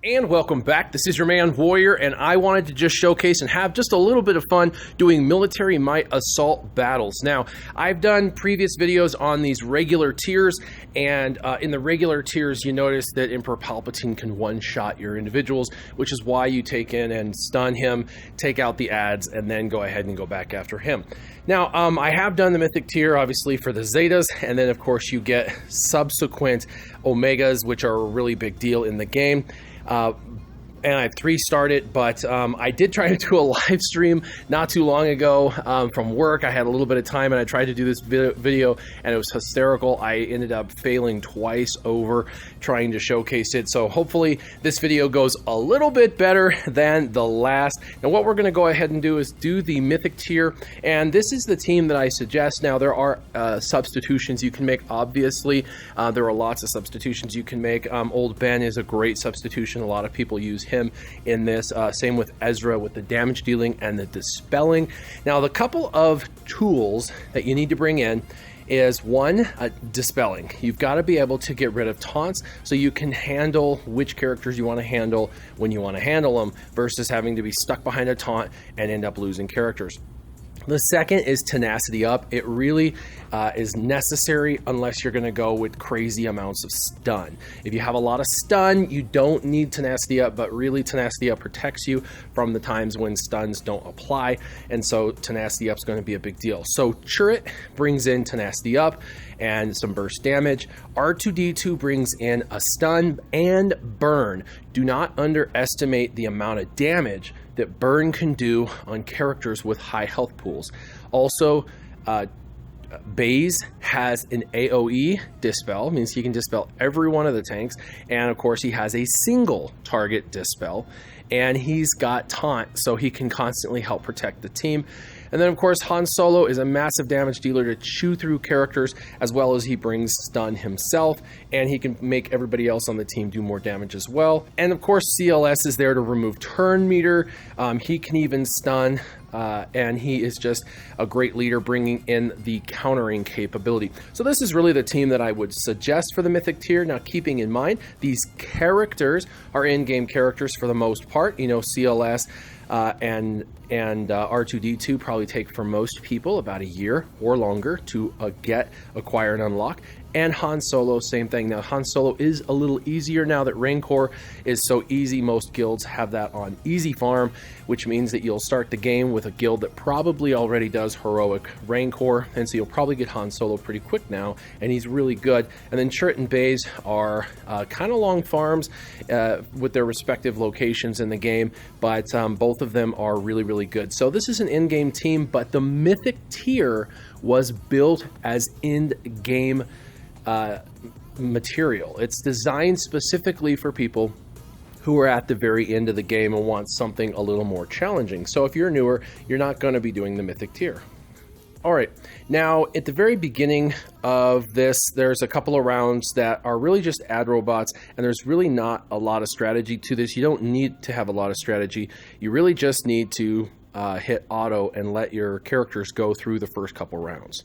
And welcome back. This is your man Warrior, and I wanted to just showcase and have just a little bit of fun doing military might assault battles. Now, I've done previous videos on these regular tiers, and in the regular tiers, you notice that Emperor Palpatine can one-shot your individuals, which is why you take in and stun him, take out the adds, and then go ahead and go back after him. Now, I have done the Mythic Tier, obviously, for the Zetas, and then, of course, you get subsequent Omegas, which are a really big deal in the game. And I 3-starred it, but I did try to do a live stream not too long ago from work. I had a little bit of time and I tried to do this video and it was hysterical. I ended up failing twice over trying to showcase it. So hopefully this video goes a little bit better than the last. Now what we're going to go ahead and do is do the Mythic Tier, and this is the team that I suggest. Now there are substitutions you can make, obviously. There are lots of substitutions you can make. Old Ben is a great substitution. A lot of people use him in this. Same with Ezra with the damage dealing and the dispelling. Now the couple of tools that you need to bring in is one, dispelling. You've got to be able to get rid of taunts so you can handle which characters you want to handle when you want to handle them versus having to be stuck behind a taunt and end up losing characters. The second is tenacity up. It really is necessary unless you're going to go with crazy amounts of stun. If you have a lot of stun, you don't need tenacity up, but really tenacity up protects you from the times when stuns don't apply, and so tenacity up is going to be a big deal. So Chirrut brings in tenacity up and some burst damage. R2-D2 brings in a stun and burn. Do not underestimate the amount of damage that burn can do on characters with high health pools. Also, Baze has an AoE dispel, means he can dispel every one of the tanks, and of course he has a single target dispel, and he's got taunt, so he can constantly help protect the team. And then of course Han Solo is a massive damage dealer to chew through characters, as well as he brings stun himself, and he can make everybody else on the team do more damage as well. And of course CLS is there to remove turn meter. He can even stun, and he is just a great leader, bringing in the countering capability. So this is really the team that I would suggest for the Mythic Tier. Now keeping in mind, these characters are in-game characters for the most part. You know, CLS and R2-D2 probably take for most people about a year or longer to acquire, and unlock. And Han Solo, same thing. Now Han Solo is a little easier now that Rancor is so easy. Most guilds have that on easy farm, which means that you'll start the game with a guild that probably already does heroic Rancor, and so you'll probably get Han Solo pretty quick now, and he's really good. And then Chirrut and Baze are kind of long farms with their respective locations in the game, but both of them are really, really good. So this is an in-game team, but the Mythic Tier was built as in-game material. It's designed specifically for people who are at the very end of the game and want something a little more challenging. So if you're newer, you're not going to be doing the Mythic Tier. All right, now at the very beginning of this, there's a couple of rounds that are really just ad robots, and there's really not a lot of strategy to this. You don't need to have a lot of strategy. You really just need to hit auto and let your characters go through the first couple rounds.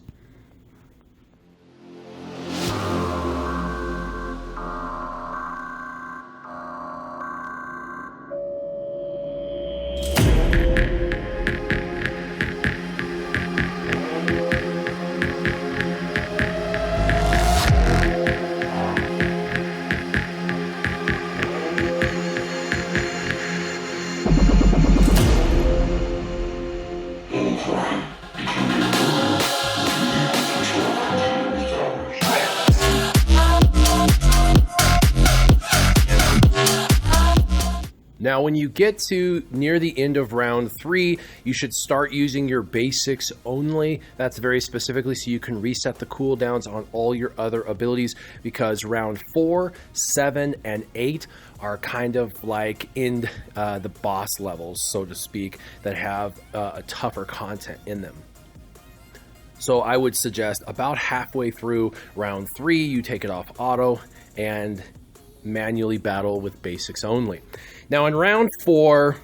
Now, when you get to near the end of round 3, you should start using your basics only. That's very specifically so you can reset the cooldowns on all your other abilities, because round 4, 7, and 8 are kind of like in the boss levels, so to speak, that have a tougher content in them. So I would suggest about halfway through round 3, you take it off auto and manually battle with basics only. Now in round 4,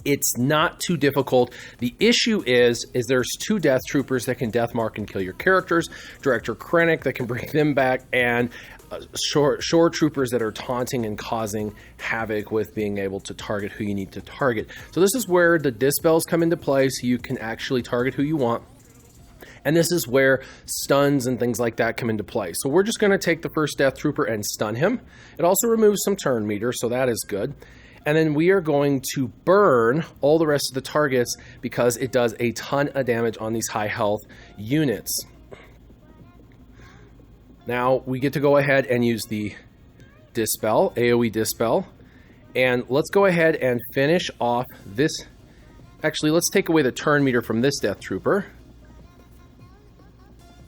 It's not too difficult. The issue is there's 2 death troopers that can death mark and kill your characters, Director Krennic that can bring them back, and shore troopers that are taunting and causing havoc with being able to target who you need to target. So this is where the dispels come into play, so you can actually target who you want. And this is where stuns and things like that come into play. So we're just going to take the first death trooper and stun him. It also removes some turn meter, so that is good. And then we are going to burn all the rest of the targets because it does a ton of damage on these high health units. Now we get to go ahead and use the Dispel, AoE Dispel. And let's go ahead and finish off this. Actually, let's take away the turn meter from this Death Trooper.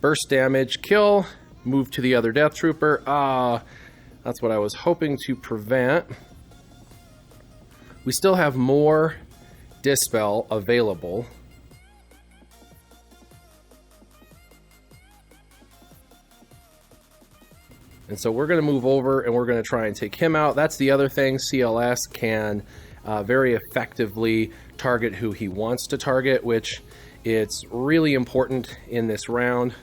Burst damage, kill, move to the other Death Trooper. That's what I was hoping to prevent. We still have more Dispel available. And so we're going to move over and we're going to try and take him out. That's the other thing. CLS can very effectively target who he wants to target, which it's really important in this round.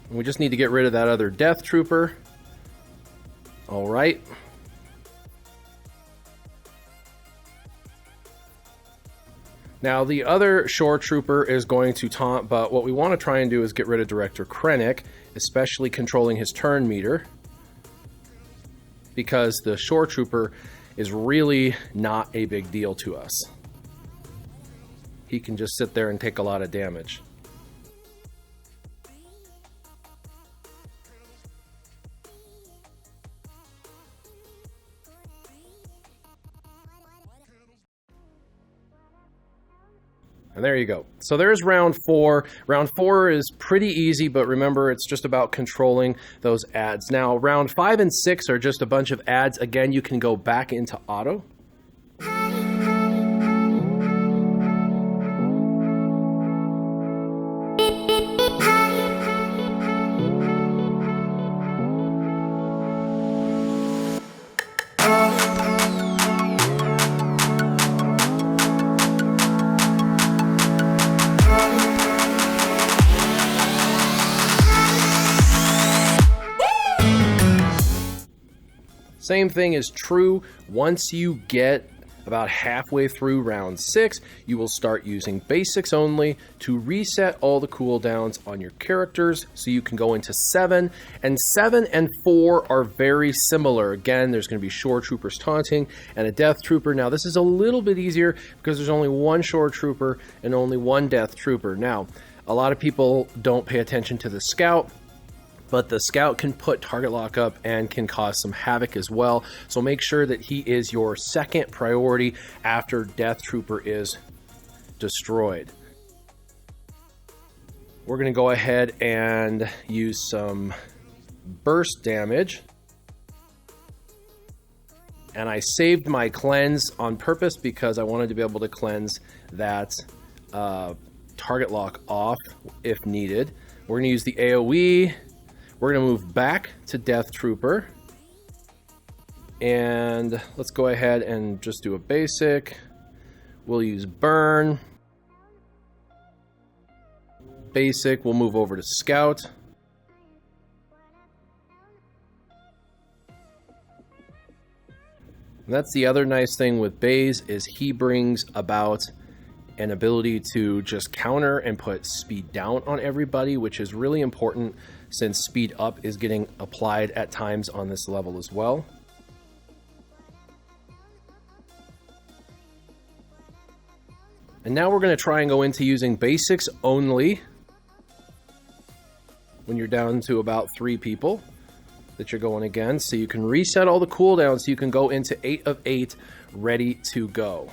And we just need to get rid of that other Death Trooper. All right. Now, the other shore trooper is going to taunt, but what we want to try and do is get rid of Director Krennic, especially controlling his turn meter, because the shore trooper is really not a big deal to us. He can just sit there and take a lot of damage. And there you go. So there's round 4. Round 4 is pretty easy, but remember, it's just about controlling those ads. Now, round 5 and 6 are just a bunch of ads. Again, you can go back into auto. Same thing is true once you get about halfway through round 6. You will start using basics only to reset all the cooldowns on your characters, so you can go into 7. And 7 and 4 are very similar. Again, there's going to be shore troopers taunting and a death trooper. Now, this is a little bit easier because there's only one shore trooper and only one death trooper. Now, a lot of people don't pay attention to the scout, but the scout can put target lock up and can cause some havoc as well. So make sure that he is your second priority after Death Trooper is destroyed. We're going to go ahead and use some burst damage. And I saved my cleanse on purpose because I wanted to be able to cleanse that target lock off if needed. We're going to use the AoE. We're going to move back to Death Trooper. And let's go ahead and just do a basic. We'll use Burn. Basic, we'll move over to Scout. And that's the other nice thing with Baze, is he brings about an ability to just counter and put speed down on everybody, which is really important since speed up is getting applied at times on this level as well. And now we're going to try and go into using basics only when you're down to about 3 people that you're going against, so you can reset all the cooldowns so you can go into 8 of 8 ready to go.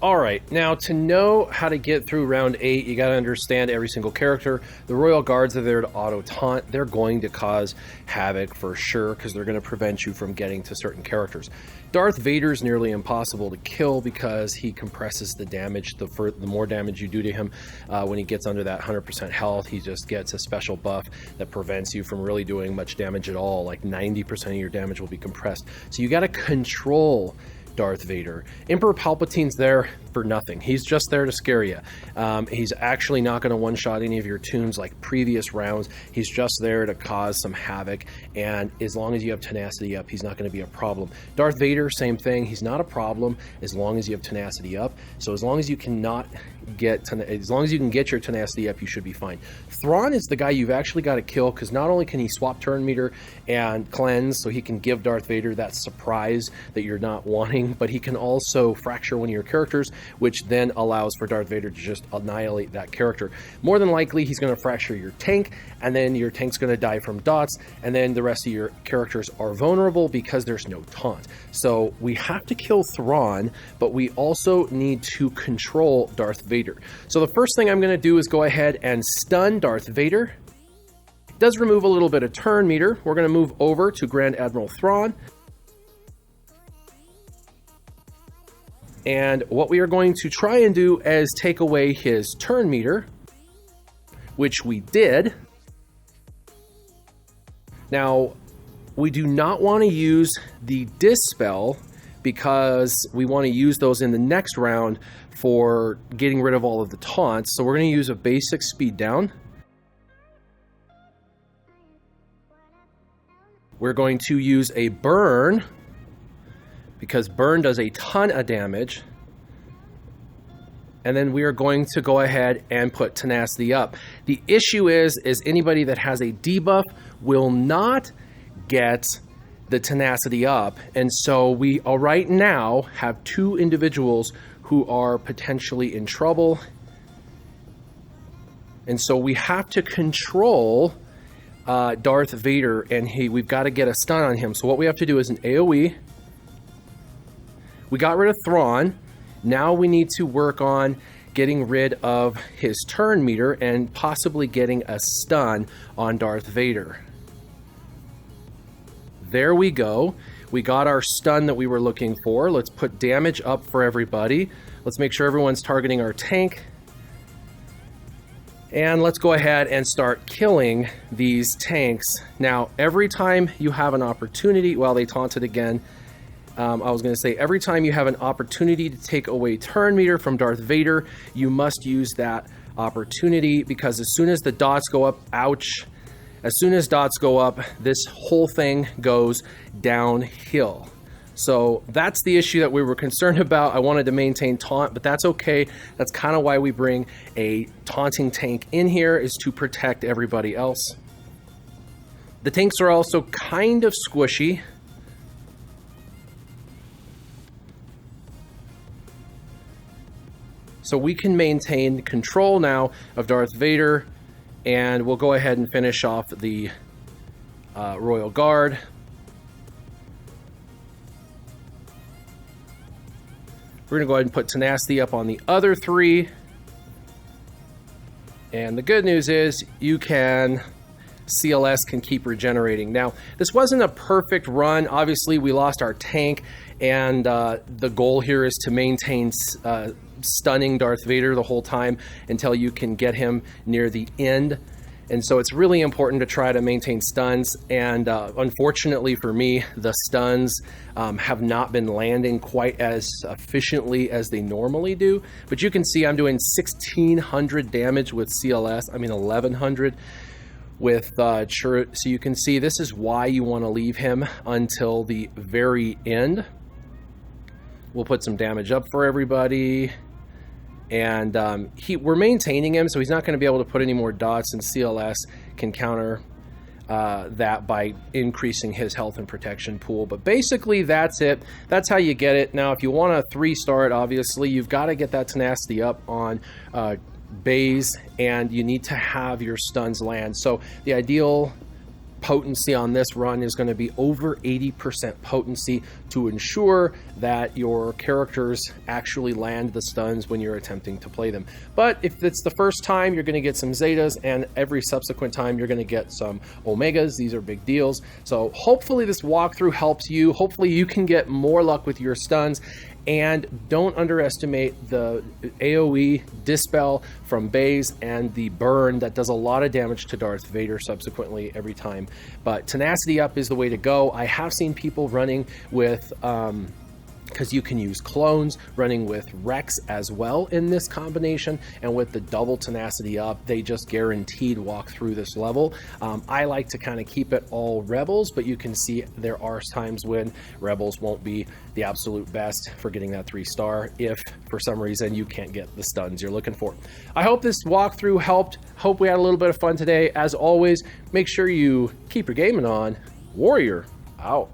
All right, now to know how to get through round 8, you got to understand every single character. The Royal Guards are there to auto-taunt. They're going to cause havoc for sure because they're going to prevent you from getting to certain characters. Darth Vader's nearly impossible to kill because he compresses the damage. The more damage you do to him, when he gets under that 100% health, he just gets a special buff that prevents you from really doing much damage at all. Like 90% of your damage will be compressed. So you got to control Darth Vader. Emperor Palpatine's there for nothing. He's just there to scare you. He's actually not going to one-shot any of your tunes like previous rounds. He's just there to cause some havoc, and as long as you have tenacity up, he's not going to be a problem. Darth Vader, same thing. He's not a problem as long as you have tenacity up. So as long as you can get your tenacity up, you should be fine. Thrawn is the guy you've actually got to kill because not only can he swap turn meter and cleanse, so he can give Darth Vader that surprise that you're not wanting, but he can also fracture one of your characters, which then allows for Darth Vader to just annihilate that character. More than likely, he's going to fracture your tank, and then your tank's going to die from dots, and then the rest of your characters are vulnerable because there's no taunt. So we have to kill Thrawn, but we also need to control Darth Vader. So the first thing I'm going to do is go ahead and stun Darth Vader. It does remove a little bit of turn meter. We're going to move over to Grand Admiral Thrawn. And what we are going to try and do is take away his turn meter, which we did. Now, we do not want to use the Dispel because we want to use those in the next round for getting rid of all of the taunts. So we're going to use a basic speed down. We're going to use a burn because burn does a ton of damage. And then we are going to go ahead and put tenacity up. The issue is anybody that has a debuff will not get the tenacity up. And so we right now have 2 individuals who are potentially in trouble. And so we have to control Darth Vader, and we've got to get a stun on him. So what we have to do is an AoE. We got rid of Thrawn. Now we need to work on getting rid of his turn meter and possibly getting a stun on Darth Vader. There we go. We got our stun that we were looking for. Let's put damage up for everybody. Let's make sure everyone's targeting our tank. And let's go ahead and start killing these tanks. Now, every time you have an opportunity, well, they taunted again. I was going to say, every time you have an opportunity to take away turn meter from Darth Vader, you must use that opportunity, because as soon as the dots go up, ouch, as soon as dots go up, this whole thing goes downhill. So that's the issue that we were concerned about. I wanted to maintain taunt, but that's okay. That's kind of why we bring a taunting tank in here, is to protect everybody else. The tanks are also kind of squishy. So we can maintain control now of Darth Vader, and we'll go ahead and finish off the Royal Guard. We're going to go ahead and put tenacity up on the other 3. And the good news is CLS can keep regenerating. Now, this wasn't a perfect run. Obviously, we lost our tank, and the goal here is to maintain stunning Darth Vader the whole time until you can get him near the end. And so it's really important to try to maintain stuns, and unfortunately for me, the stuns have not been landing quite as efficiently as they normally do. But you can see I'm doing 1,600 damage with CLS, I mean 1,100 with Chirrut. So you can see this is why you want to leave him until the very end. We'll put some damage up for everybody. And we're maintaining him, so he's not going to be able to put any more dots, and CLS can counter that by increasing his health and protection pool. But basically, that's it. That's how you get it. Now, if you want to 3-star it, obviously, you've got to get that tenacity up on bays, and you need to have your stuns land. So the ideal potency on this run is going to be over 80% potency to ensure that your characters actually land the stuns when you're attempting to play them. But if it's the first time, you're going to get some zetas, and every subsequent time you're going to get some omegas. These are big deals. So hopefully this walkthrough helps you. Hopefully you can get more luck with your stuns. And don't underestimate the AoE dispel from Baze and the burn that does a lot of damage to Darth Vader subsequently every time. But tenacity up is the way to go. I have seen people running with because you can use clones, running with Rex as well in this combination, and with the double tenacity up, they just guaranteed walk through this level. I like to kind of keep it all rebels, but you can see there are times when rebels won't be the absolute best for getting that 3-star if for some reason you can't get the stuns you're looking for. I hope this walkthrough helped. Hope we had a little bit of fun today. As always, make sure you keep your gaming on. Warrior out.